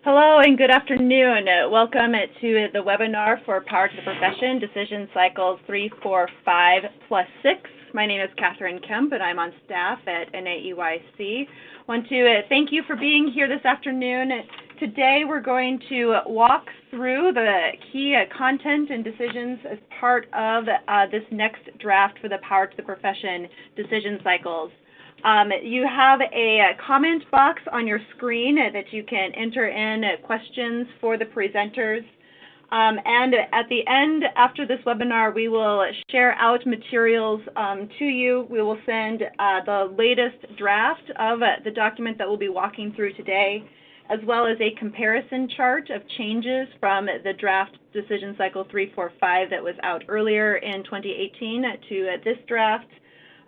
Hello and good afternoon. Welcome to the webinar for Power to the Profession, Decision Cycles 3, 4, 5, plus 6. My name is Catherine Kemp and I'm on staff at NAEYC. I want to thank you for being here this afternoon. Today we're going to walk through the key content and decisions as part of this next draft for the Power to the Profession Decision Cycles. You have a comment box on your screen that you can enter in questions for the presenters. And at the end, after this webinar, we will share out materials to you. We will send the latest draft of the document that we'll be walking through today, as well as a comparison chart of changes from the draft decision cycle 3, 4, 5 that was out earlier in 2018 to this draft,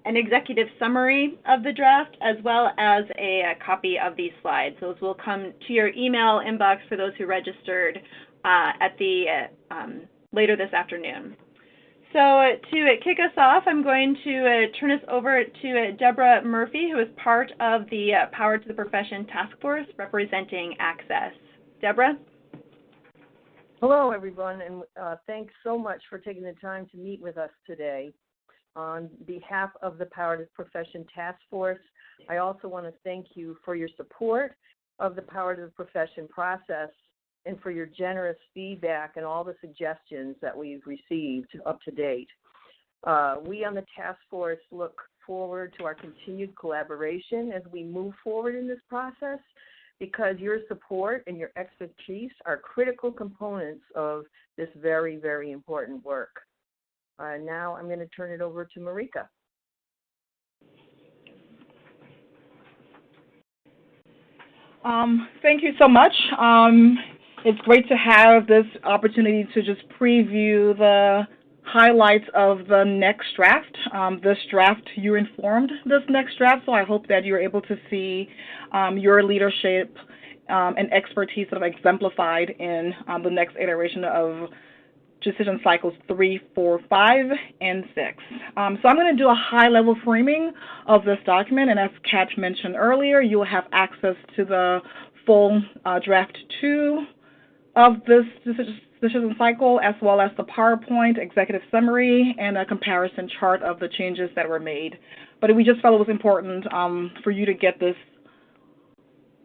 an executive summary of the draft, as well as a copy of these slides. Those will come to your email inbox for those who registered at the later this afternoon. So to kick us off, I'm going to turn us over to Debra Murphy, who is part of the Power to the Profession Task Force representing Access. Debra? Hello, everyone, and thanks so much for taking the time to meet with us today. On behalf of the Power to the Profession Task Force, I also want to thank you for your support of the Power to the Profession process and for your generous feedback and all the suggestions that we've received up to date. We on the task force look forward to our continued collaboration as we move forward in this process, because your support and your expertise are critical components of this very, very important work. Now I'm going to turn it over to Marika. Thank you so much. It's great to have this opportunity to just preview the highlights of the next draft. This draft, you informed this next draft, so I hope that you're able to see your leadership and expertise sort of exemplified in the next iteration of decision cycles 3, 4, 5, and 6. So I'm going to do a high-level framing of this document, and as Kat mentioned earlier, you will have access to the full draft 2 of this decision cycle, as well as the PowerPoint, executive summary, and a comparison chart of the changes that were made. But we just felt it was important for you to get this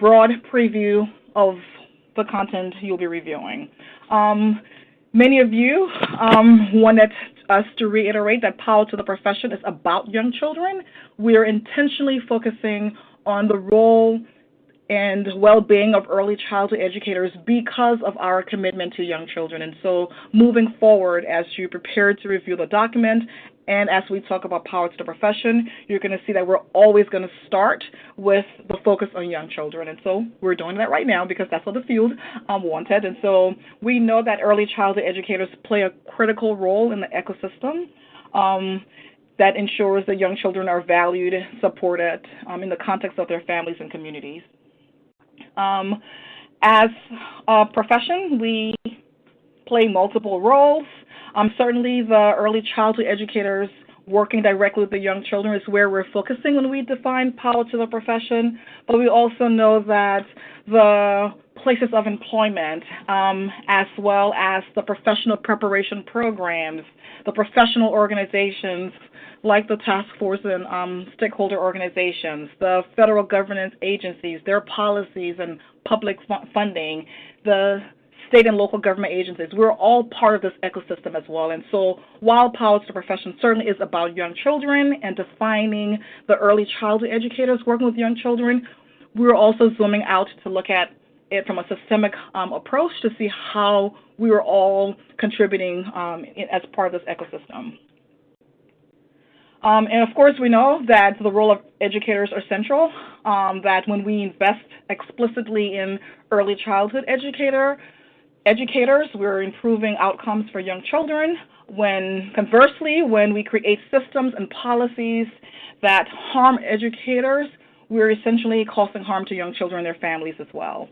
broad preview of the content you'll be reviewing. Many of you wanted us to reiterate that Power to the Profession is about young children. We are intentionally focusing on the role and well-being of early childhood educators because of our commitment to young children. And so moving forward, as you prepare to review the document and as we talk about Power to the Profession, you're going to see that we're always going to start with the focus on young children. And so we're doing that right now because that's what the field wanted. And so we know that early childhood educators play a critical role in the ecosystem that ensures that young children are valued, supported in the context of their families and communities. As a profession, we play multiple roles. Certainly the early childhood educators working directly with the young children is where we're focusing when we define Power to the Profession, but we also know that the places of employment, as well as the professional preparation programs, the professional organizations like the task force and stakeholder organizations, the federal governance agencies, their policies and public funding, the state and local government agencies, we're all part of this ecosystem as well. And so while Power to the Profession certainly is about young children and defining the early childhood educators working with young children, we're also zooming out to look at it from a systemic approach to see how we are all contributing as part of this ecosystem. And of course, we know that the role of educators are central, that when we invest explicitly in early childhood educators, we're improving outcomes for young children. Conversely, when we create systems and policies that harm educators, we're essentially causing harm to young children and their families as well.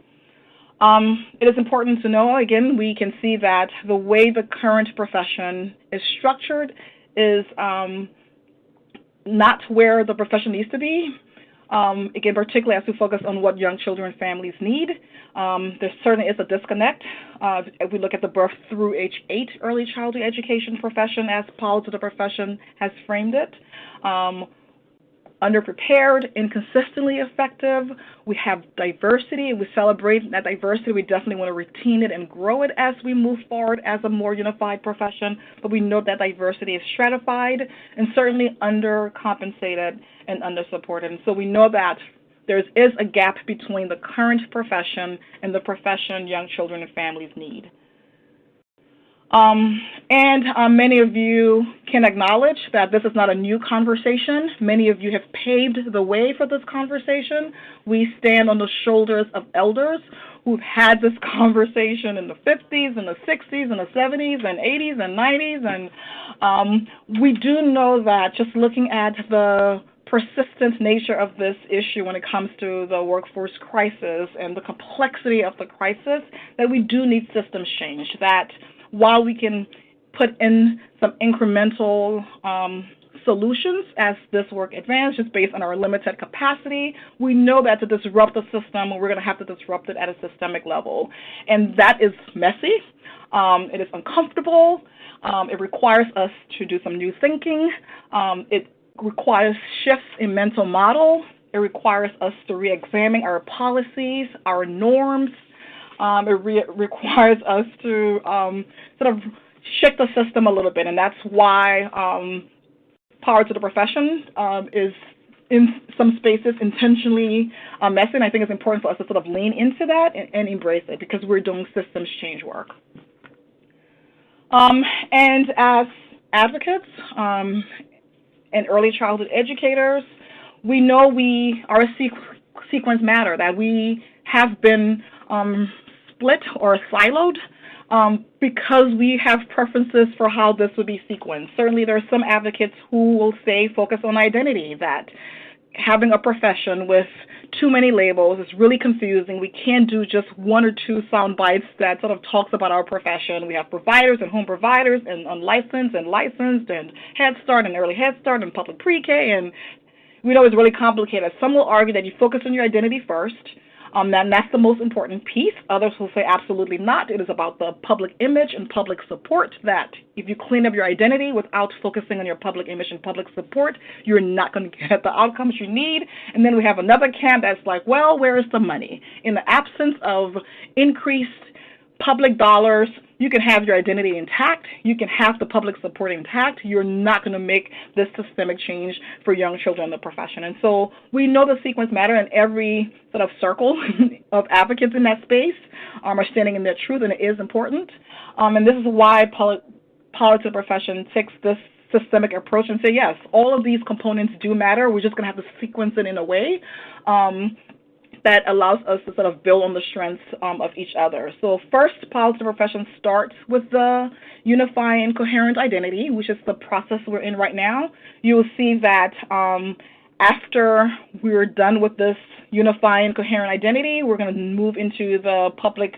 It is important to know, again, we can see that the way the current profession is structured is not where the profession needs to be. Again, particularly as we focus on what young children and families need. There certainly is a disconnect. If we look at the birth through age 8 early childhood education profession, as policy of the profession has framed it. Underprepared, inconsistently effective. We have diversity, and we celebrate that diversity. We definitely want to retain it and grow it as we move forward as a more unified profession, but we know that diversity is stratified and certainly undercompensated and undersupported. And so we know that there is a gap between the current profession and the profession young children and families need. Many of you can acknowledge that this is not a new conversation. Many of you have paved the way for this conversation. We stand on the shoulders of elders who've had this conversation in the 50s and the 60s and the 70s and 80s and 90s. And we do know that just looking at the persistent nature of this issue when it comes to the workforce crisis and the complexity of the crisis, that we do need systems change, that while we can put in some incremental solutions as this work advances just based on our limited capacity, we know that to disrupt the system, we're going to have to disrupt it at a systemic level. And that is messy. It is uncomfortable. It requires us to do some new thinking. It requires shifts in mental model. It requires us to re-examine our policies, our norms. It requires us to sort of shake the system a little bit, and that's why Power to the Profession is in some spaces intentionally messy, and I think it's important for us to sort of lean into that and embrace it because we're doing systems change work. And as advocates and early childhood educators, we know our sequence matter, that we have been split or siloed because we have preferences for how this would be sequenced. Certainly there are some advocates who will say focus on identity, that having a profession with too many labels is really confusing. We can't do just one or two sound bites that sort of talks about our profession. We have providers and home providers and unlicensed and licensed and Head Start and early Head Start and public pre-K, and we know it's really complicated. Some will argue that you focus on your identity first, that's the most important piece. Others will say absolutely not. It is about the public image and public support, that if you clean up your identity without focusing on your public image and public support, you're not going to get the outcomes you need. And then we have another camp that's like, well, where is the money? In the absence of increased public dollars, you can have your identity intact, you can have the public support intact, you're not going to make this systemic change for young children in the profession. And so we know the sequence matter, and every sort of circle of advocates in that space are standing in their truth, and it is important. And this is why Power to the Profession takes this systemic approach and say, yes, all of these components do matter, we're just going to have to sequence it in a way that allows us to sort of build on the strengths of each other. So first, Policy Profession starts with the unifying coherent identity, which is the process we're in right now. You will see that after we're done with this unifying coherent identity, we're going to move into the public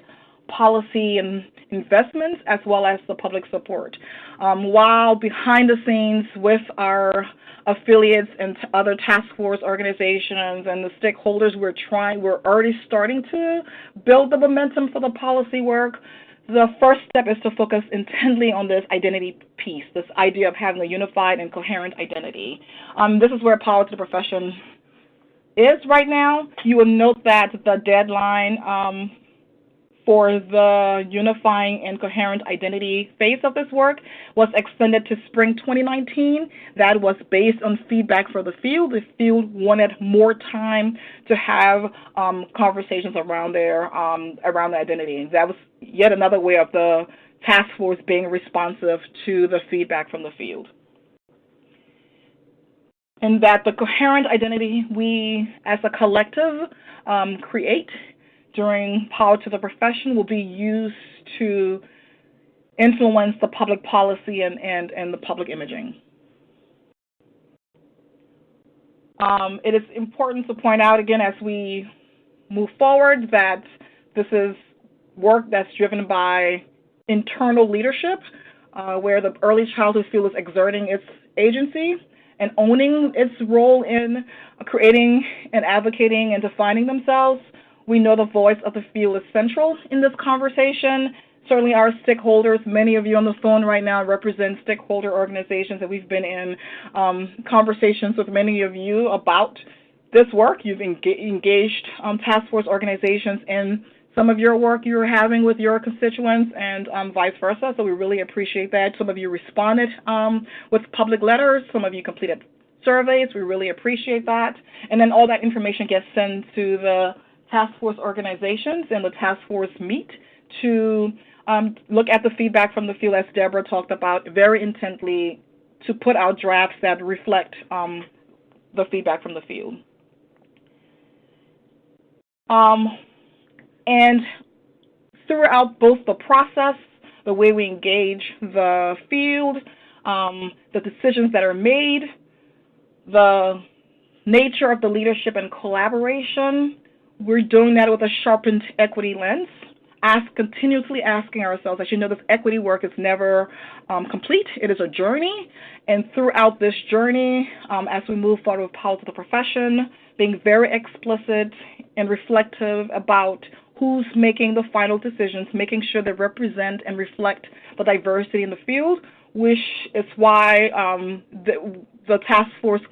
policy and investments as well as the public support. While behind the scenes with our affiliates and other task force organizations and the stakeholders, we're already starting to build the momentum for the policy work. The first step is to focus intently on this identity piece, this idea of having a unified and coherent identity. This is where Power to the Profession is right now. You will note that the deadline for the unifying and coherent identity phase of this work was extended to spring 2019. That was based on feedback from the field. The field wanted more time to have conversations around their identity. That was yet another way of the task force being responsive to the feedback from the field. And that the coherent identity we as a collective create during Power to the Profession will be used to influence the public policy and the public imaging. It is important to point out again as we move forward that this is work that's driven by internal leadership, where the early childhood field is exerting its agency, and owning its role in creating and advocating and defining themselves. We know the voice of the field is central in this conversation. Certainly our stakeholders, many of you on the phone right now represent stakeholder organizations, and we've been in conversations with many of you about this work. You've engaged task force organizations in some of your work you're having with your constituents and vice versa, so we really appreciate that. Some of you responded with public letters. Some of you completed surveys. We really appreciate that. And then all that information gets sent to the task force organizations, and the task force meet to look at the feedback from the field, as Debra talked about, very intently, to put out drafts that reflect the feedback from the field. And throughout both the process, the way we engage the field, the decisions that are made, the nature of the leadership and collaboration, we're doing that with a sharpened equity lens, continuously asking ourselves, as you know, this equity work is never complete. It is a journey, and throughout this journey, as we move forward with Power to the Profession, being very explicit and reflective about who's making the final decisions, making sure they represent and reflect the diversity in the field, which is why the task force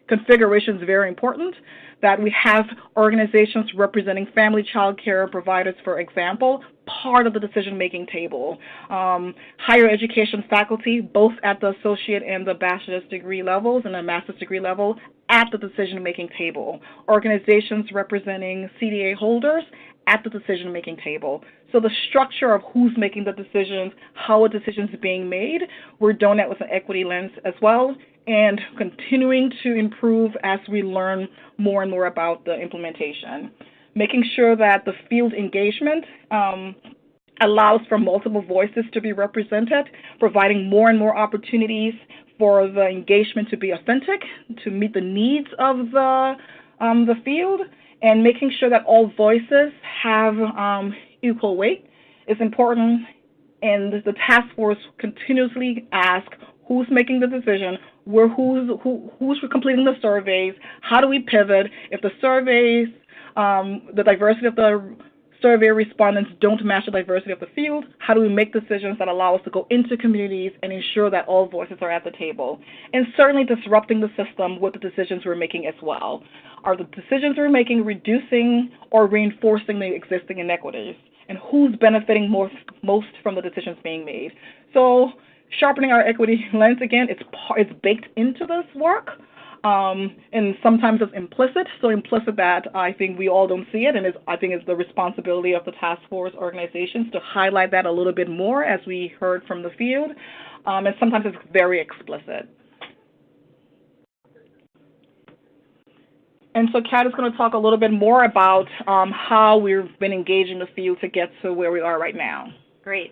configuration is very important, that we have organizations representing family child care providers, for example, part of the decision-making table. Higher education faculty, both at the associate and the bachelor's degree levels and the master's degree level, at the decision-making table. Organizations representing CDA holders at the decision-making table. So the structure of who's making the decisions, how a decision is being made, we're doing that with an equity lens as well, and continuing to improve as we learn more and more about the implementation. Making sure that the field engagement allows for multiple voices to be represented, providing more and more opportunities for the engagement to be authentic, to meet the needs of the field, and making sure that all voices have equal weight is important. And the task force continuously asks who's making the decision, who's completing the surveys, how do we pivot if the surveys, the diversity of the survey respondents don't match the diversity of the field, how do we make decisions that allow us to go into communities and ensure that all voices are at the table? And certainly disrupting the system with the decisions we're making as well. Are the decisions we're making reducing or reinforcing the existing inequities? And who's benefiting most from the decisions being made? So sharpening our equity lens, again, it's baked into this work. And sometimes it's implicit, so implicit that I think we all don't see it, and I think it's the responsibility of the task force organizations to highlight that a little bit more, as we heard from the field, and sometimes it's very explicit. And so Kat is going to talk a little bit more about how we've been engaging the field to get to where we are right now. Great.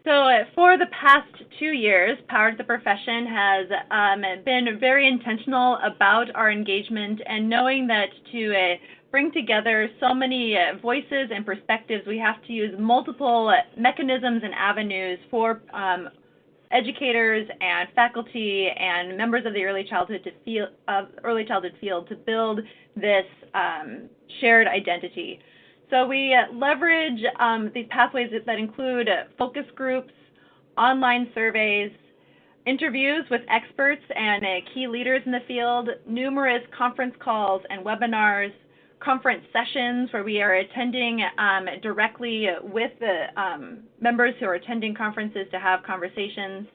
So for the past 2 years, Power to the Profession has been very intentional about our engagement, and knowing that to bring together so many voices and perspectives, we have to use multiple mechanisms and avenues for educators and faculty and members of the early childhood field to build this shared identity. So we leverage these pathways that include focus groups, online surveys, interviews with experts and key leaders in the field, numerous conference calls and webinars, conference sessions where we are attending directly with the members who are attending conferences to have conversations,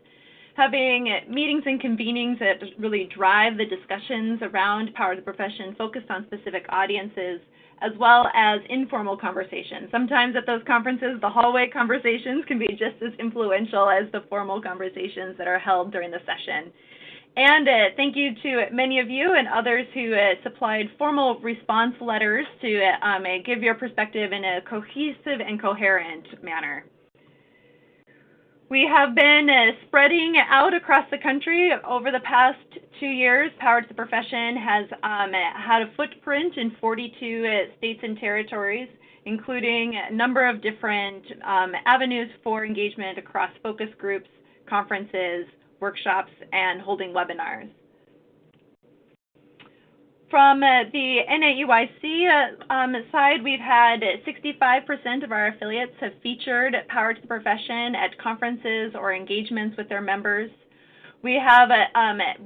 having meetings and convenings that really drive the discussions around Power to the Profession focused on specific audiences, as well as informal conversations. Sometimes at those conferences, the hallway conversations can be just as influential as the formal conversations that are held during the session. And thank you to many of you and others who supplied formal response letters to give your perspective in a cohesive and coherent manner. We have been spreading out across the country over the past 2 years. Power to the Profession has had a footprint in 42 states and territories, including a number of different avenues for engagement across focus groups, conferences, workshops, and holding webinars. From the NAEYC side, we've had 65% of our affiliates have featured Power to the Profession at conferences or engagements with their members. We have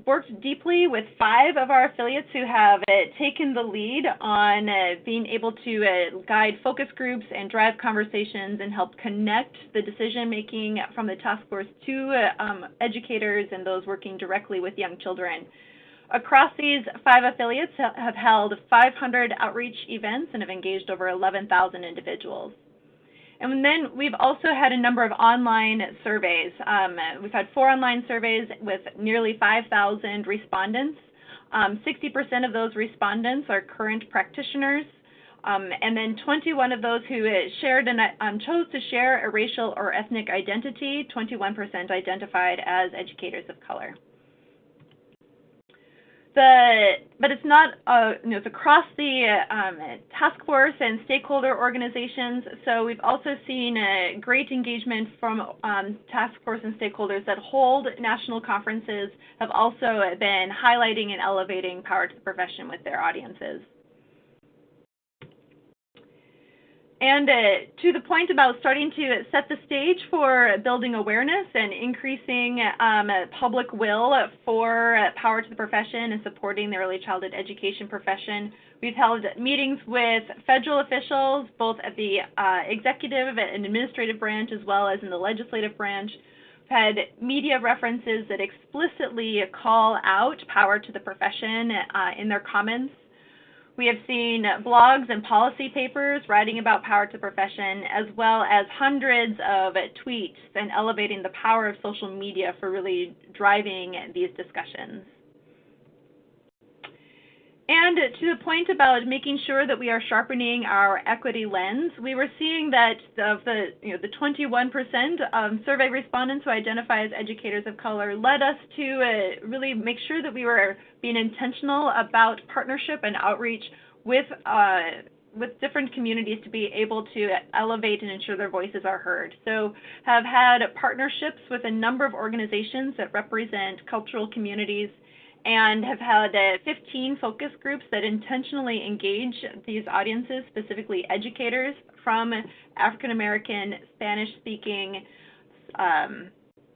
worked deeply with 5 of our affiliates who have taken the lead on being able to guide focus groups and drive conversations and help connect the decision-making from the task force to educators and those working directly with young children. Across these 5 affiliates have held 500 outreach events and have engaged over 11,000 individuals. And then we've also had a number of online surveys. We've had 4 online surveys with nearly 5,000 respondents. 60% of those respondents are current practitioners. And then 21 of those who shared and chose to share a racial or ethnic identity, 21% identified as educators of color. But it's not, it's across the task force and stakeholder organizations. So we've also seen great engagement from task force and stakeholders that hold national conferences have also been highlighting and elevating Power to the Profession with their audiences. And to the point about starting to set the stage for building awareness and increasing public will for Power to the Profession and supporting the early childhood education profession, we've held meetings with federal officials, both at the executive and administrative branch as well as in the legislative branch. We've had media references that explicitly call out Power to the Profession in their comments. We have seen blogs and policy papers writing about Power to the Profession, as well as hundreds of tweets and elevating the power of social media for really driving these discussions. And to the point about making sure that we are sharpening our equity lens, we were seeing that of the 21% survey respondents who identify as educators of color led us to really make sure that we were being intentional about partnership and outreach with different communities to be able to elevate and ensure their voices are heard. So have had partnerships with a number of organizations that represent cultural communities, and have had 15 focus groups that intentionally engage these audiences, specifically educators from African American, Spanish-speaking,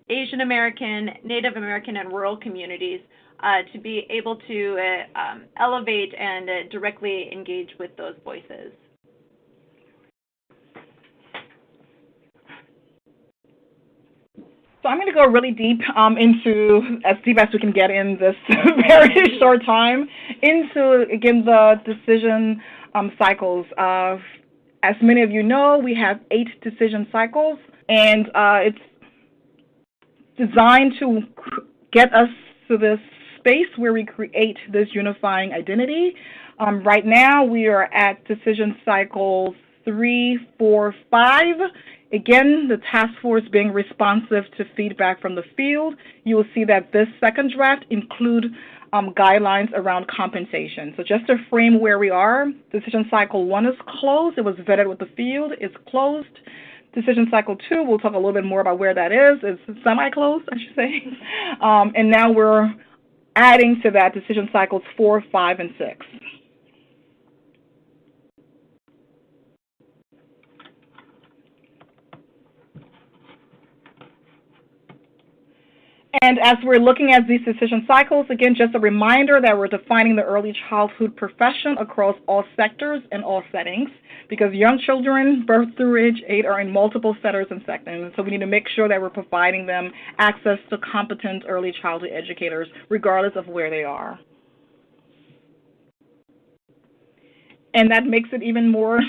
Asian American, Native American, and rural communities to be able to elevate and directly engage with those voices. So I'm going to go really deep into, as deep as we can get in this very short time, into, again, the decision cycles. As many of you know, we have 8 decision cycles, and it's designed to get us to this space where we create this unifying identity. Right now, we are at decision cycles 3, 4, 5. Again, the task force being responsive to feedback from the field. You will see that this second draft include guidelines around compensation. So just to frame where we are, decision cycle 1 is closed. It was vetted with the field. It's closed. Decision cycle 2, we'll talk a little bit more about where that is. It's semi-closed, I should say. And now we're adding to that decision cycles 4, 5, and 6. And as we're looking at these decision cycles, again, just a reminder that we're defining the early childhood profession across all sectors and all settings, because young children, birth through age 8, are in multiple settings and settings. So we need to make sure that we're providing them access to competent early childhood educators, regardless of where they are. And that makes it even more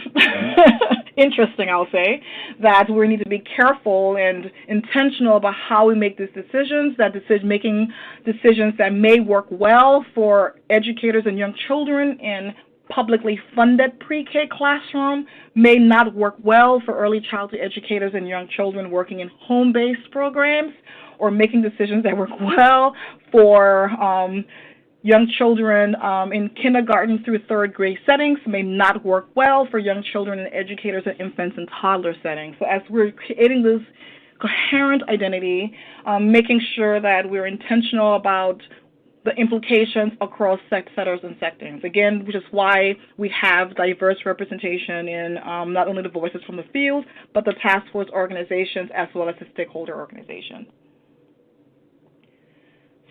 interesting, I'll say, that we need to be careful and intentional about how we make these decisions, making decisions that may work well for educators and young children in publicly funded pre-K classroom may not work well for early childhood educators and young children working in home-based programs, or making decisions that work well for young children in kindergarten through 3rd grade settings may not work well for young children and educators in infants and toddler settings. So as we're creating coherent identity, making sure that we're intentional about the implications across setters and settings. Again, which is why we have diverse representation in not only the voices from the field, but the task force organizations as well as the stakeholder organizations.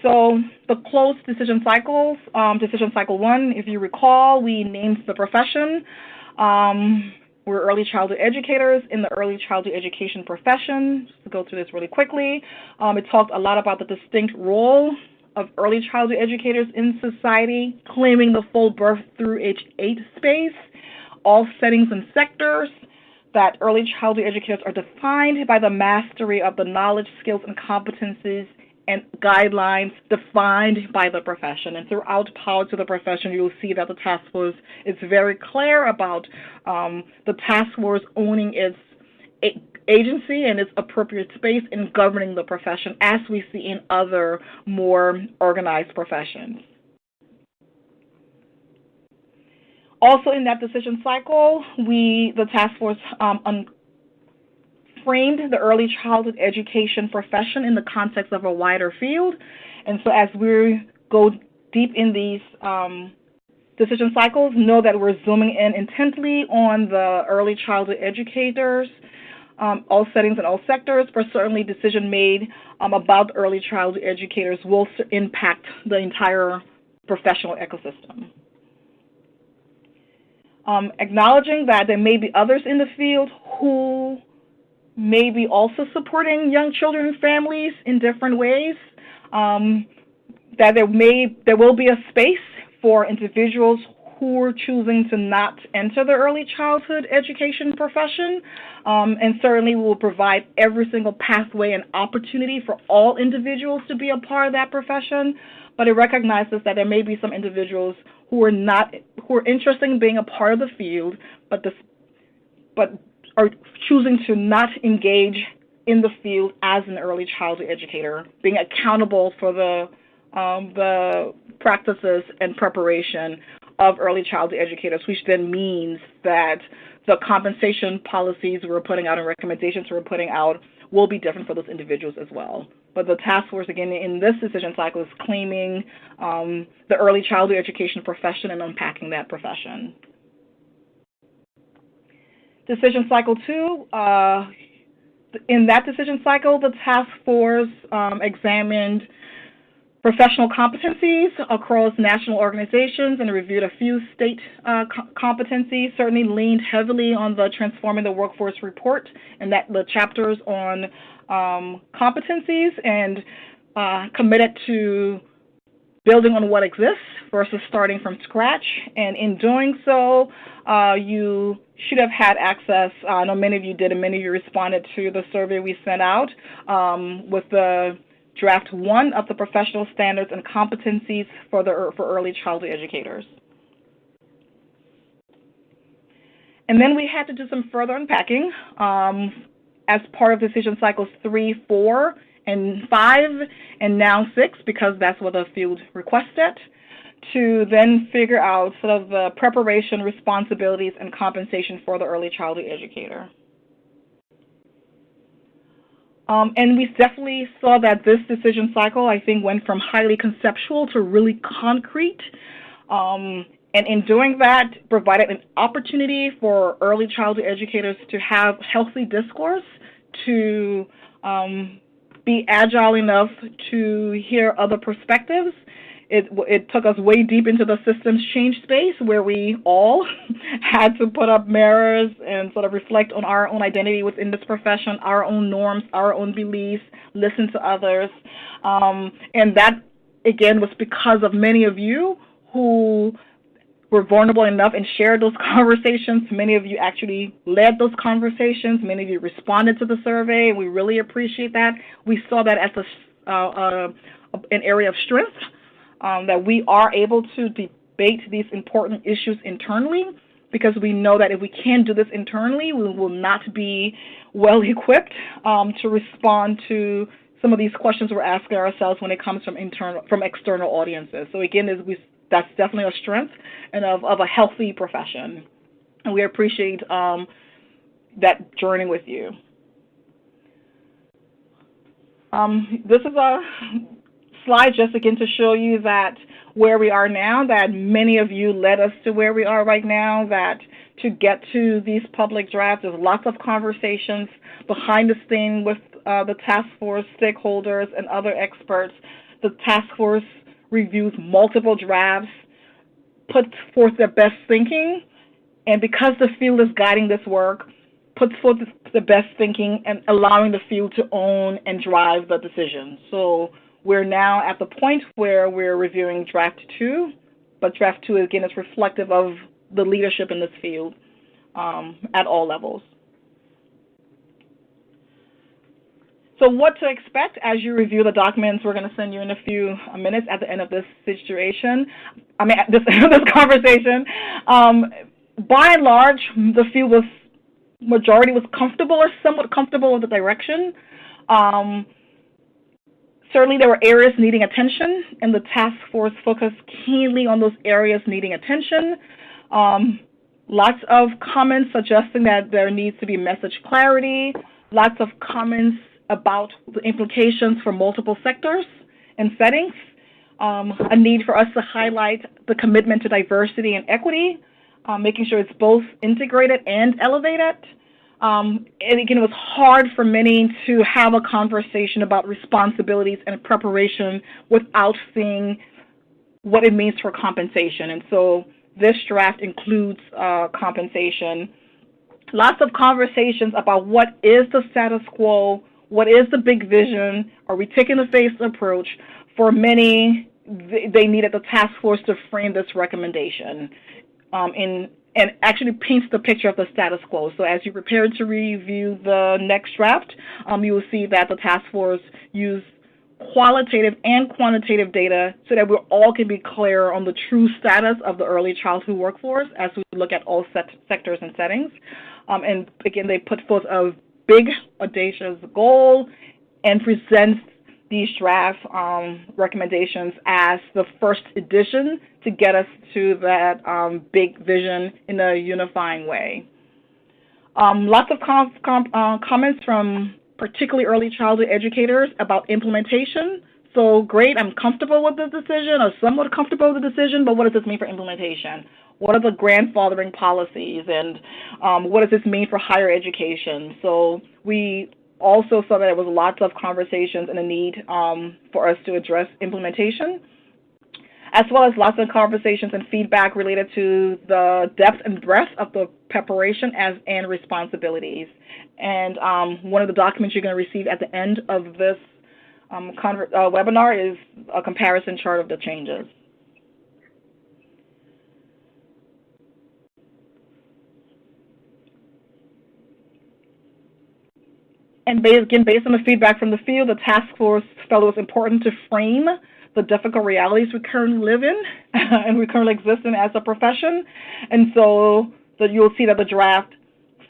So the closed decision cycles, decision cycle 1, if you recall, we named the profession. We're early childhood educators in the early childhood education profession. Just to go through this really quickly, it talked a lot about the distinct role of early childhood educators in society, claiming the full birth through age 8 space, all settings and sectors, that early childhood educators are defined by the mastery of the knowledge, skills, and competencies and guidelines defined by the profession. And throughout Power to the Profession, you'll see that the task force is very clear about the task force owning its agency and its appropriate space in governing the profession, as we see in other more organized professions. Also in that decision cycle, the task force framed the early childhood education profession in the context of a wider field. And so as we go deep in these decision cycles, know that we're zooming in intently on the early childhood educators, all settings and all sectors, but certainly decision made about early childhood educators will impact the entire professional ecosystem. Acknowledging that there may be others in the field who may be also supporting young children and families in different ways, that there will be a space for individuals who are choosing to not enter the early childhood education profession, and certainly we will provide every single pathway and opportunity for all individuals to be a part of that profession, but it recognizes that there may be some individuals who are interested in being a part of the field, but are choosing to not engage in the field as an early childhood educator, being accountable for the practices and preparation of early childhood educators, which then means that the compensation policies we're putting out and recommendations we're putting out will be different for those individuals as well. But the task force, again, in this decision cycle is claiming the early childhood education profession and unpacking that profession. Decision cycle 2, in that decision cycle, the task force examined professional competencies across national organizations and reviewed a few state competencies, certainly leaned heavily on the Transforming the Workforce report and the chapters on competencies, and committed to building on what exists versus starting from scratch. And in doing so, you should have had access, I know many of you did, and many of you responded to the survey we sent out with the Draft 1 of the professional standards and competencies for early childhood educators. And then we had to do some further unpacking as part of decision cycles 3, 4, and 5, and now 6, because that's what the field requested, to then figure out sort of the preparation, responsibilities, and compensation for the early childhood educator. And we definitely saw that this decision cycle, I think, went from highly conceptual to really concrete. And in doing that, provided an opportunity for early childhood educators to have healthy discourse, to be agile enough to hear other perspectives. It took us way deep into the systems change space, where we all had to put up mirrors and sort of reflect on our own identity within this profession, our own norms, our own beliefs, listen to others. And that, again, was because of many of you who were vulnerable enough and shared those conversations. Many of you actually led those conversations. Many of you responded to the survey, and we really appreciate that. We saw that as an area of strength, that we are able to debate these important issues internally, because we know that if we can't do this internally, we will not be well equipped to respond to some of these questions we're asking ourselves when it comes from external audiences. So again, that's definitely a strength and of a healthy profession, and we appreciate that journey with you. This is a slide just again to show you that where we are now, that many of you led us to where we are right now, that to get to these public drafts, there's lots of conversations behind the scene with the task force stakeholders and other experts. The task force reviews multiple drafts, puts forth their best thinking, and because the field is guiding this work, puts forth the best thinking and allowing the field to own and drive the decision. So we're now at the point where we're reviewing draft 2, but draft 2, again, is reflective of the leadership in this field at all levels. So what to expect as you review the documents we're going to send you in a few minutes at the end of this situation, this conversation. By and large, the field majority was comfortable or somewhat comfortable with the direction. Certainly there were areas needing attention, and the task force focused keenly on those areas needing attention. Lots of comments suggesting that there needs to be message clarity, lots of comments about the implications for multiple sectors and settings, a need for us to highlight the commitment to diversity and equity, making sure it's both integrated and elevated. And again, it was hard for many to have a conversation about responsibilities and preparation without seeing what it means for compensation. And so this draft includes compensation. Lots of conversations about what is the status quo, what is the big vision, are we taking a phased approach? For many, they needed the task force to frame this recommendation and actually paints the picture of the status quo. So as you prepare to review the next draft, you will see that the task force used qualitative and quantitative data so that we all can be clear on the true status of the early childhood workforce as we look at all sectors and settings. And again, they put forth a big, audacious goal and presents these draft recommendations as the first edition to get us to that big vision in a unifying way. Lots of comments from particularly early childhood educators about implementation. So great, I'm comfortable with the decision or somewhat comfortable with the decision, but what does this mean for implementation? What are the grandfathering policies, and what does this mean for higher education? So we also saw that there was lots of conversations and a need for us to address implementation, as well as lots of conversations and feedback related to the depth and breadth of the preparation and responsibilities. And one of the documents you're going to receive at the end of this webinar is a comparison chart of the changes. And again, based on the feedback from the field, the task force felt it was important to frame the difficult realities we currently live in and we currently exist in as a profession. And so you'll see that the draft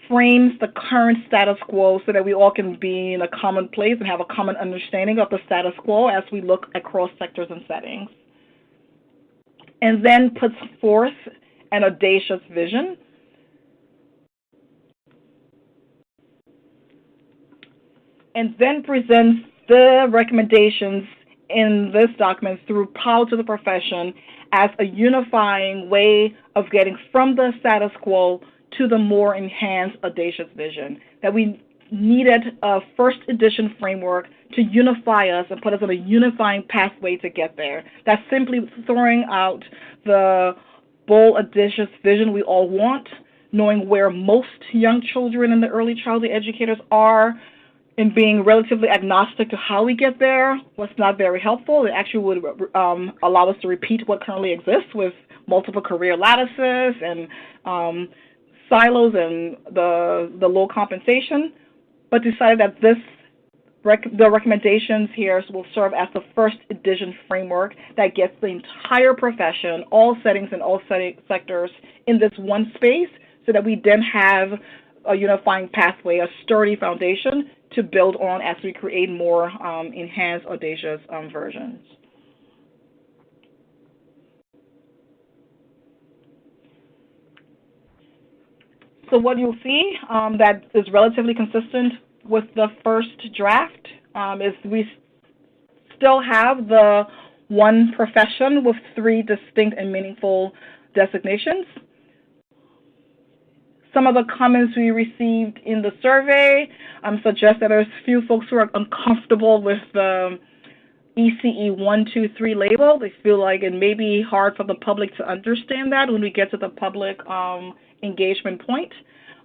frames the current status quo so that we all can be in a common place and have a common understanding of the status quo as we look across sectors and settings. And then puts forth an audacious vision. And then presents the recommendations in this document through Power to the Profession as a unifying way of getting from the status quo to the more enhanced audacious vision. That we needed a first edition framework to unify us and put us on a unifying pathway to get there. That's simply throwing out the bold, audacious vision we all want, knowing where most young children and the early childhood educators are, and being relatively agnostic to how we get there was not very helpful. It actually would allow us to repeat what currently exists with multiple career lattices and silos and the low compensation, but decided that the recommendations here will serve as the first edition framework that gets the entire profession, all settings and all sectors in this one space so that we then have a unifying pathway, a sturdy foundation to build on as we create more enhanced, audacious versions. So what you'll see that is relatively consistent with the first draft is we still have the one profession with 3 distinct and meaningful designations. Some of the comments we received in the survey suggest that there's a few folks who are uncomfortable with the ECE 1, 2, 3 label. They feel like it may be hard for the public to understand that when we get to the public engagement point.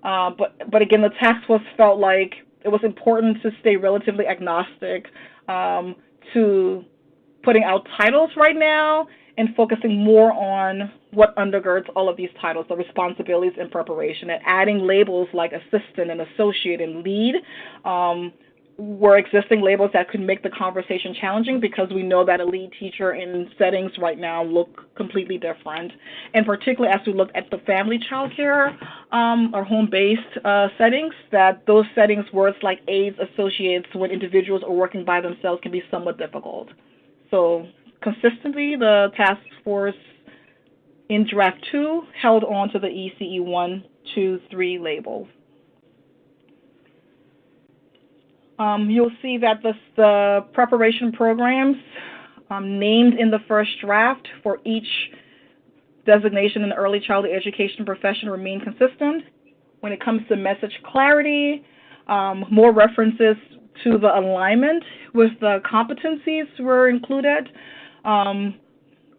But again, the task force felt like it was important to stay relatively agnostic to putting out titles right now and focusing more on what undergirds all of these titles, the responsibilities in preparation, and adding labels like assistant and associate and lead were existing labels that could make the conversation challenging, because we know that a lead teacher in settings right now look completely different. And particularly as we look at the family child care or home-based settings, that those settings, words like aides, associates, when individuals are working by themselves, can be somewhat difficult. So consistently, the task force in draft 2 held on to the ECE 1, 2, 3 label. You'll see that the preparation programs named in the first draft for each designation in the early childhood education profession remain consistent. When it comes to message clarity, more references to the alignment with the competencies were included.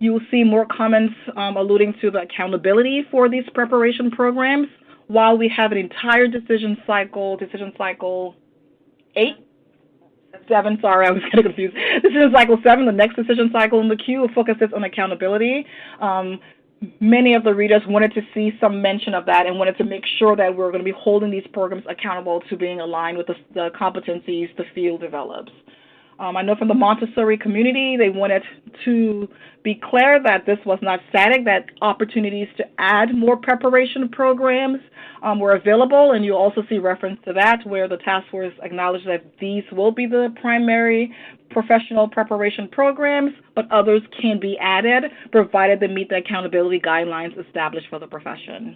You will see more comments alluding to the accountability for these preparation programs, while we have an entire decision cycle 7, sorry, I was getting confused. Decision cycle 7, the next decision cycle in the queue, focuses on accountability. Many of the readers wanted to see some mention of that and wanted to make sure that we're going to be holding these programs accountable to being aligned with the competencies the field develops. I know from the Montessori community, they wanted to be clear that this was not static, that opportunities to add more preparation programs were available, and you'll also see reference to that where the task force acknowledged that these will be the primary professional preparation programs, but others can be added provided they meet the accountability guidelines established for the profession.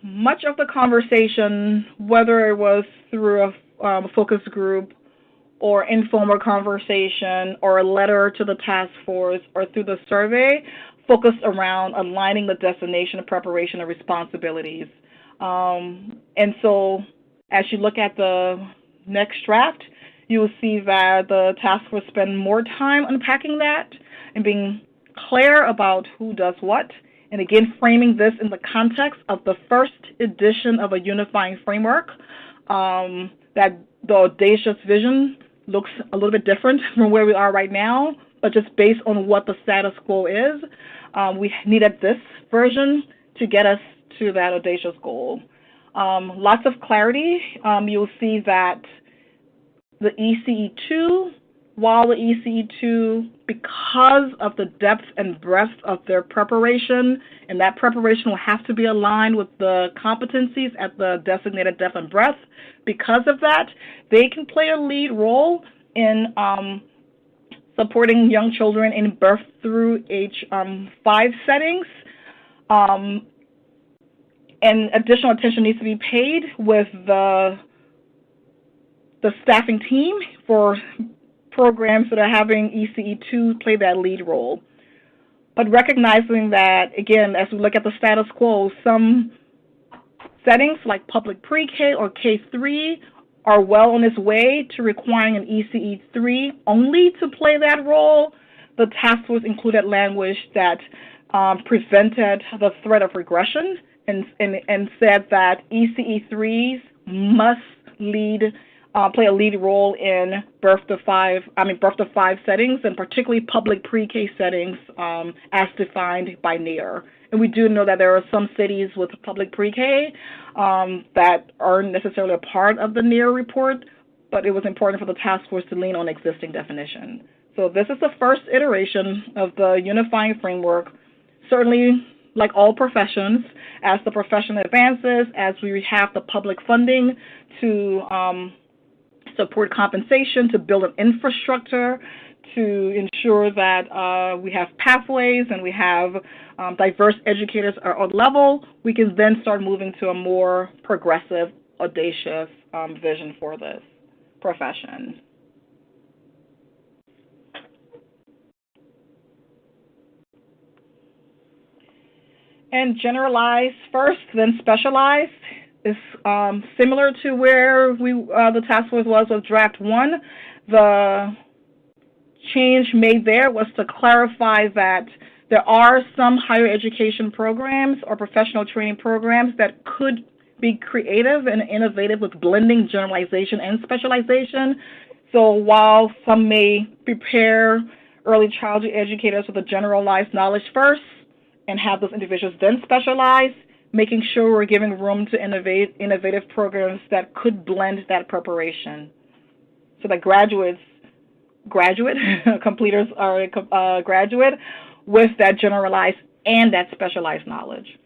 Much of the conversation, whether it was through a focus group or informal conversation or a letter to the task force or through the survey, focused around aligning the destination of preparation and responsibilities. And so as you look at the next draft, you will see that the task force spend more time unpacking that and being clear about who does what. And again, framing this in the context of the first edition of a unifying framework, that the audacious vision looks a little bit different from where we are right now, but just based on what the status quo is, we needed this version to get us to that audacious goal. Lots of clarity. You'll see that the ECE2, while the ECE2, because of the depth and breadth of their preparation, and that preparation will have to be aligned with the competencies at the designated depth and breadth, because of that, they can play a lead role in supporting young children in birth through age 5 settings. And additional attention needs to be paid with the staffing team for programs that are having ECE2 play that lead role. But recognizing that, again, as we look at the status quo, some settings like public pre-K or K3 are well on its way to requiring an ECE3 only to play that role. The task force included language that prevented the threat of regression and said that ECE3s must play a lead role in birth to 5 settings, and particularly public pre-K settings as defined by NAER. And we do know that there are some cities with public pre-K that aren't necessarily a part of the NAER report, but it was important for the task force to lean on existing definition. So this is the first iteration of the unifying framework. Certainly, like all professions, as the profession advances, as we have the public funding to support compensation, to build an infrastructure, to ensure that we have pathways and we have diverse educators at our level, we can then start moving to a more progressive, audacious vision for this profession. And generalized first, then specialized is similar to where the task force was with draft 1. The change made there was to clarify that there are some higher education programs or professional training programs that could be creative and innovative with blending generalization and specialization. So while some may prepare early childhood educators with a generalized knowledge first and have those individuals then specialize, making sure we're giving room to innovative programs that could blend that preparation so that completers are graduate with that generalized and that specialized knowledge.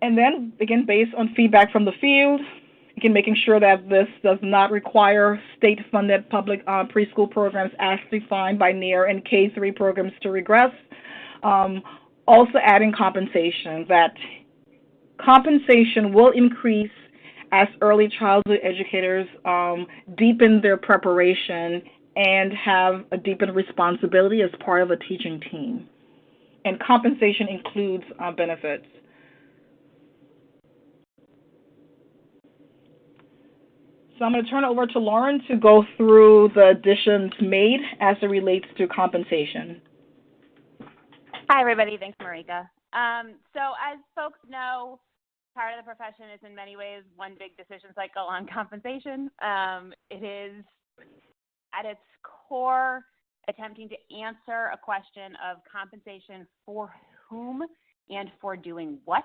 And then, again, based on feedback from the field, again, making sure that this does not require state-funded public preschool programs as defined by NEAR and K-3 programs to regress. Also adding compensation, that compensation will increase as early childhood educators deepen their preparation and have a deepened responsibility as part of a teaching team. And compensation includes benefits. So I'm going to turn it over to Lauren to go through the additions made as it relates to compensation. Hi, everybody. Thanks, Marika. So as folks know, part of the profession is in many ways one big decision cycle on compensation. It is, at its core, attempting to answer a question of compensation for whom and for doing what,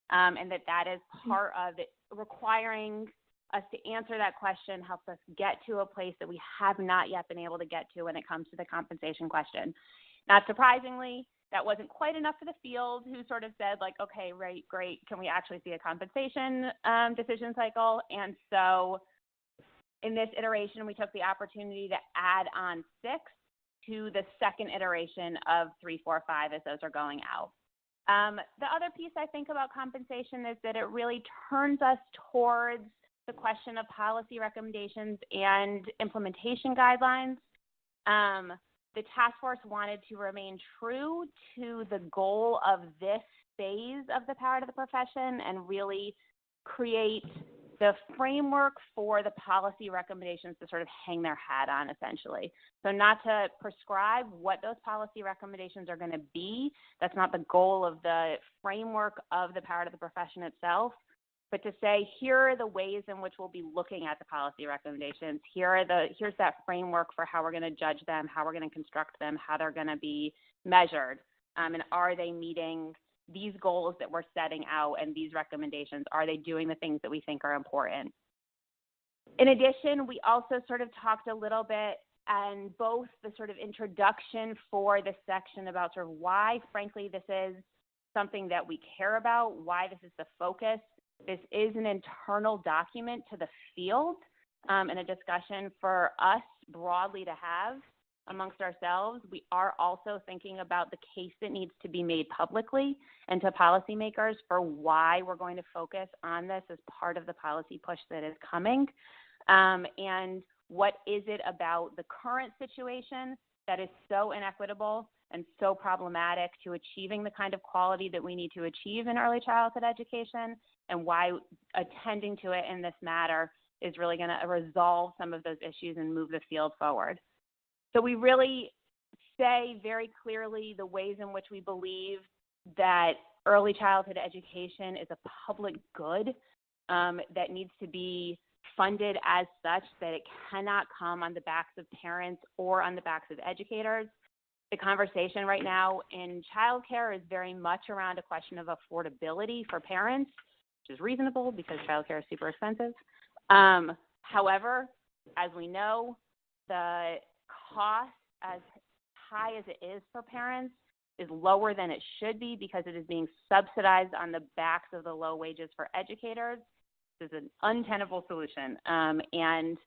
and that is part of it. Requiring us to answer that question helps us get to a place that we have not yet been able to get to when it comes to the compensation question. Not surprisingly, that wasn't quite enough for the field, who sort of said, like, okay, right, great, can we actually see a compensation decision cycle? And so in this iteration, we took the opportunity to add on 6 to the second iteration of 3, 4, 5 as those are going out. The other piece I think about compensation is that it really turns us towards the question of policy recommendations and implementation guidelines. The task force wanted to remain true to the goal of this phase of the Power to the Profession and really create the framework for the policy recommendations to sort of hang their hat on, essentially. So not to prescribe what those policy recommendations are going to be. That's not the goal of the framework of the Power to the Profession itself, but to say, here are the ways in which we'll be looking at the policy recommendations. Here's that framework for how we're going to judge them, how we're going to construct them, how they're going to be measured, and are they meeting these goals that we're setting out and these recommendations? Are they doing the things that we think are important? In addition, we also sort of talked a little bit and both the sort of introduction for this section about sort of why, frankly, this is something that we care about, why this is the focus. This is an internal document to the field and a discussion for us broadly to have amongst ourselves. We are also thinking about the case that needs to be made publicly and to policymakers for why we're going to focus on this as part of the policy push that is coming. And what is it about the current situation that is so inequitable and so problematic to achieving the kind of quality that we need to achieve in early childhood education, and why attending to it in this matter is really going to resolve some of those issues and move the field forward. So we really say very clearly the ways in which we believe that early childhood education is a public good that needs to be funded as such, that it cannot come on the backs of parents or on the backs of educators. The conversation right now in childcare is very much around a question of affordability for parents, which is reasonable because childcare is super expensive. However, as we know, the cost, as high as it is for parents, is lower than it should be because it is being subsidized on the backs of the low wages for educators. This is an untenable solution. And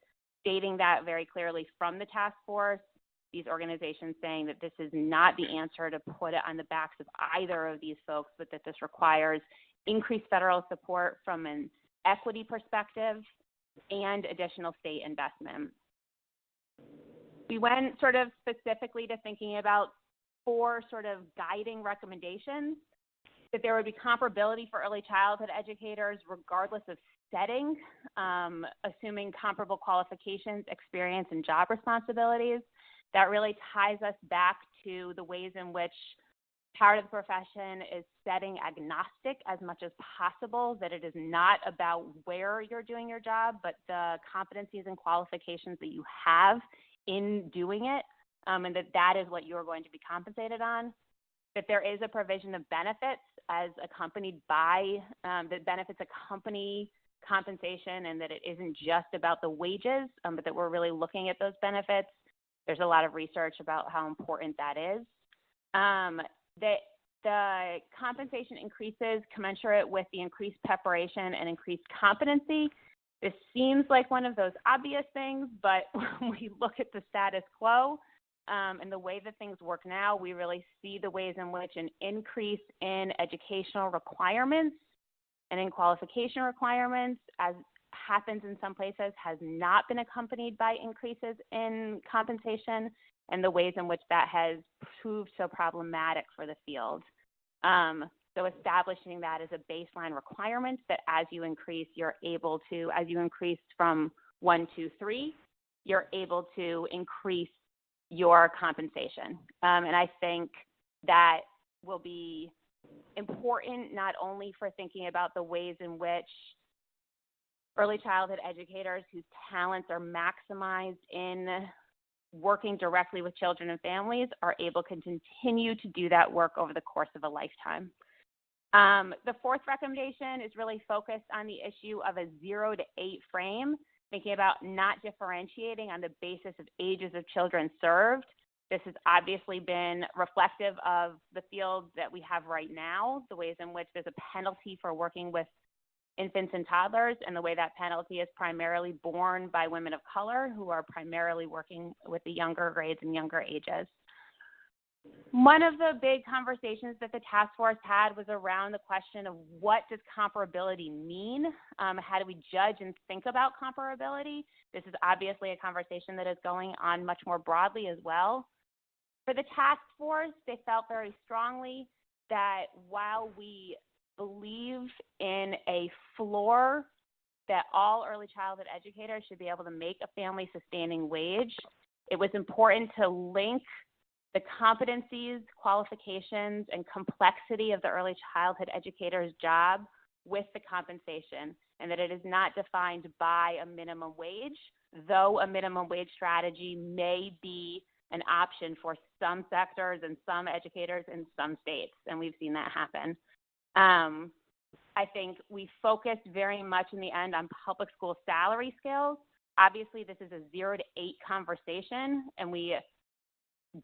stating that very clearly from the task force, these organizations saying that this is not the answer to put it on the backs of either of these folks, but that this requires increased federal support from an equity perspective and additional state investment. We went sort of specifically to thinking about 4 sort of guiding recommendations: that there would be comparability for early childhood educators regardless of setting, assuming comparable qualifications, experience, and job responsibilities. That really ties us back to the ways in which Power to the Profession is setting agnostic as much as possible, that it is not about where you're doing your job, but the competencies and qualifications that you have in doing it, and that is what you're going to be compensated on. That there is a provision of benefits as accompanied by, that benefits accompany compensation, and that it isn't just about the wages, but that we're really looking at those benefits. There's a lot of research about how important that is. That the compensation increases commensurate with the increased preparation and increased competency. This seems like one of those obvious things, but when we look at the status quo and the way that things work now, we really see the ways in which an increase in educational requirements and in qualification requirements, as happens in some places, has not been accompanied by increases in compensation, and the ways in which that has proved so problematic for the field. So establishing that as a baseline requirement, that as you increase, you're able to, as you increase from 1, 2, 3, you're able to increase your compensation. And I think that will be important not only for thinking about the ways in which early childhood educators whose talents are maximized in working directly with children and families are able to continue to do that work over the course of a lifetime. The 4th recommendation is really focused on the issue of a 0 to 8 frame, thinking about not differentiating on the basis of ages of children served. This has obviously been reflective of the field that we have right now, the ways in which there's a penalty for working with infants and toddlers, and the way that penalty is primarily borne by women of color who are primarily working with the younger grades and younger ages. One of the big conversations that the task force had was around the question of what does comparability mean? How do we judge and think about comparability? This is obviously a conversation that is going on much more broadly as well. For the task force, they felt very strongly that while we believe in a floor that all early childhood educators should be able to make a family sustaining wage, it was important to link the competencies, qualifications, and complexity of the early childhood educator's job with the compensation, and that it is not defined by a minimum wage, though a minimum wage strategy may be an option for some sectors and some educators in some states, and we've seen that happen. I think we focused very much in the end on public school salary scales. Obviously, this is a 0 to 8 conversation, and we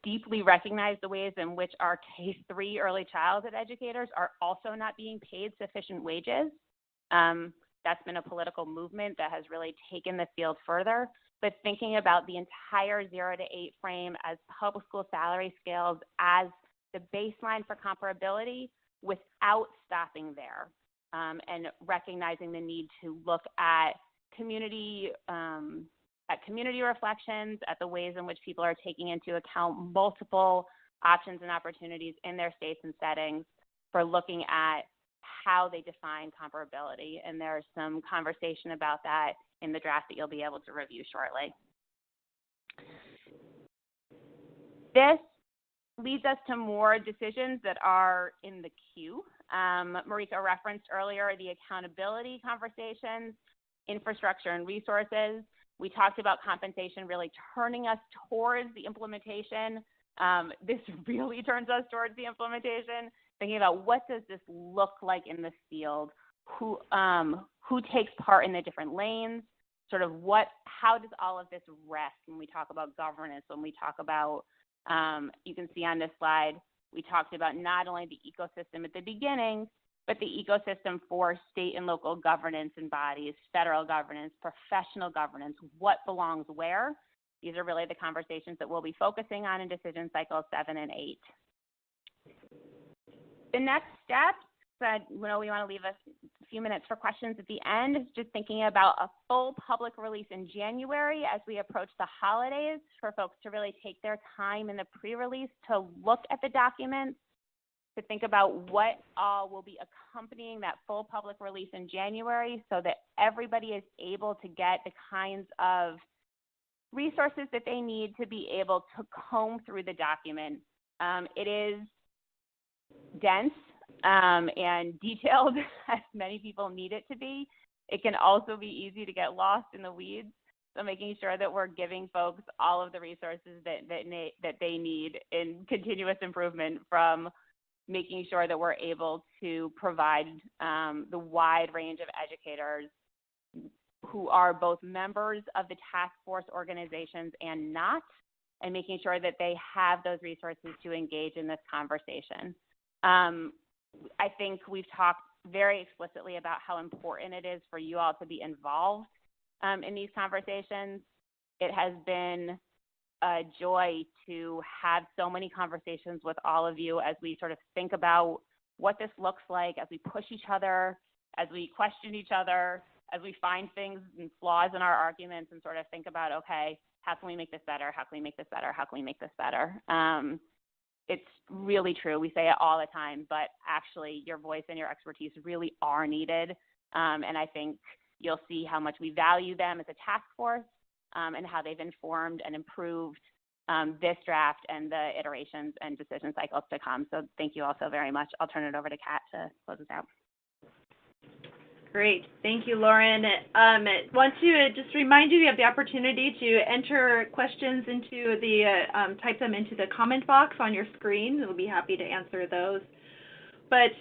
deeply recognize the ways in which our K-3 early childhood educators are also not being paid sufficient wages. That's been a political movement that has really taken the field further. But thinking about the entire 0 to 8 frame as public school salary scales as the baseline for comparability without stopping there, and recognizing the need to look at community reflections, at the ways in which people are taking into account multiple options and opportunities in their states and settings for looking at how they define comparability. And there's some conversation about that in the draft that you'll be able to review shortly. This leads us to more decisions that are in the queue. Marika referenced earlier the accountability conversations, infrastructure and resources. We talked about compensation really turning us towards the implementation. This really turns us towards the implementation, thinking about what does this look like in the field, who takes part in the different lanes, sort of how does all of this rest when we talk about governance, when we talk about, you can see on this slide, we talked about not only the ecosystem at the beginning, but the ecosystem for state and local governance and bodies, federal governance, professional governance, what belongs where. These are really the conversations that we'll be focusing on in decision cycles 7 and 8. The next step, we want to leave a few minutes for questions at the end, is just thinking about a full public release in January as we approach the holidays for folks to really take their time in the pre-release to look at the documents, to think about what all will be accompanying that full public release in January so that everybody is able to get the kinds of resources that they need to be able to comb through the document. It is dense and detailed, as many people need it to be. It can also be easy to get lost in the weeds. So making sure that we're giving folks all of the resources that they need in continuous improvement, from making sure that we're able to provide the wide range of educators who are both members of the task force organizations and not, and making sure that they have those resources to engage in this conversation. I think we've talked very explicitly about how important it is for you all to be involved in these conversations. It has been a joy to have so many conversations with all of you as we sort of think about what this looks like, as we push each other, as we question each other, as we find things and flaws in our arguments and sort of think about, okay, how can we make this better? How can we make this better? How can we make this better? It's really true. We say it all the time, but actually your voice and your expertise really are needed. And I think you'll see how much we value them as a task force and how they've informed and improved this draft and the iterations and decision cycles to come. So thank you all so very much. I'll turn it over to Kat to close us out. Great. Thank you, Lauren. Want to just remind you have the opportunity to enter questions into the, type them into the comment box on your screen. We'll be happy to answer those. But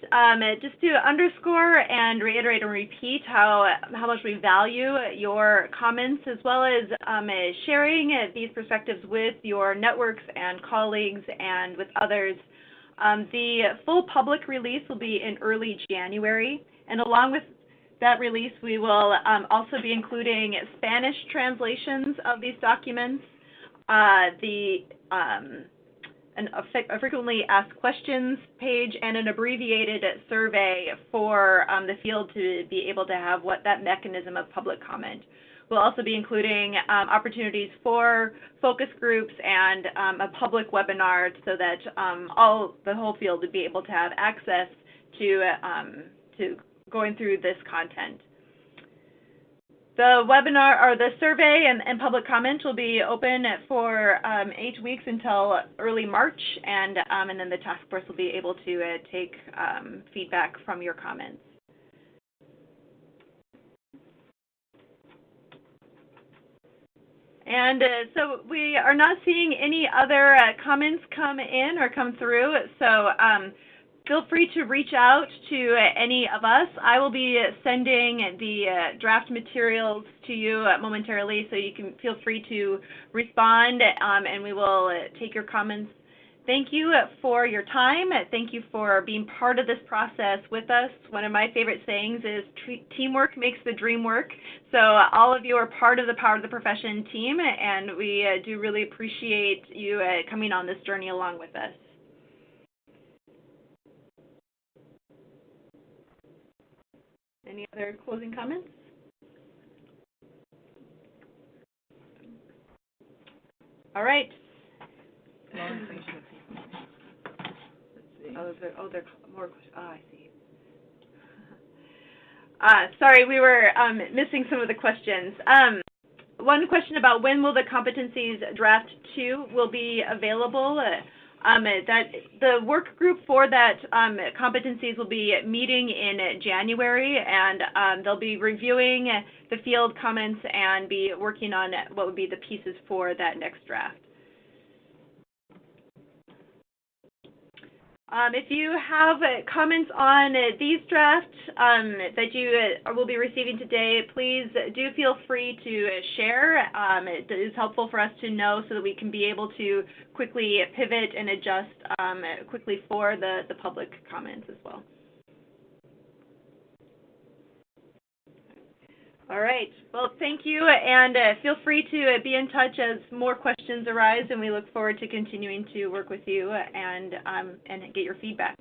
just to underscore and reiterate and repeat how much we value your comments, as well as sharing these perspectives with your networks and colleagues and with others. The full public release will be in early January, and along with that release, we will also be including Spanish translations of these documents, a frequently asked questions page, and an abbreviated survey for the field to be able to have that mechanism of public comment. We'll also be including opportunities for focus groups and a public webinar so that the whole field would be able to have access to going through this content. The webinar or the survey and public comment will be open for 8 weeks until early March, and then the task force will be able to take feedback from your comments. And so we are not seeing any other comments come in or come through, so feel free to reach out to any of us. I will be sending the draft materials to you momentarily, so you can feel free to respond, and we will take your comments. Thank you for your time. Thank you for being part of this process with us. One of my favorite sayings is teamwork makes the dream work. So all of you are part of the Power of the Profession team, and we do really appreciate you coming on this journey along with us. Any other closing comments? All right. There are more questions. I see. Sorry, we were missing some of the questions. One question about when will the competencies draft 2 will be available. That the work group for that competencies will be meeting in January, and they'll be reviewing the field comments and be working on what would be the pieces for that next draft. If you have comments on these drafts that you will be receiving today, please do feel free to share. It is helpful for us to know so that we can be able to quickly pivot and adjust quickly for the public comments as well. All right. Well, thank you, and feel free to be in touch as more questions arise, and we look forward to continuing to work with you and get your feedback.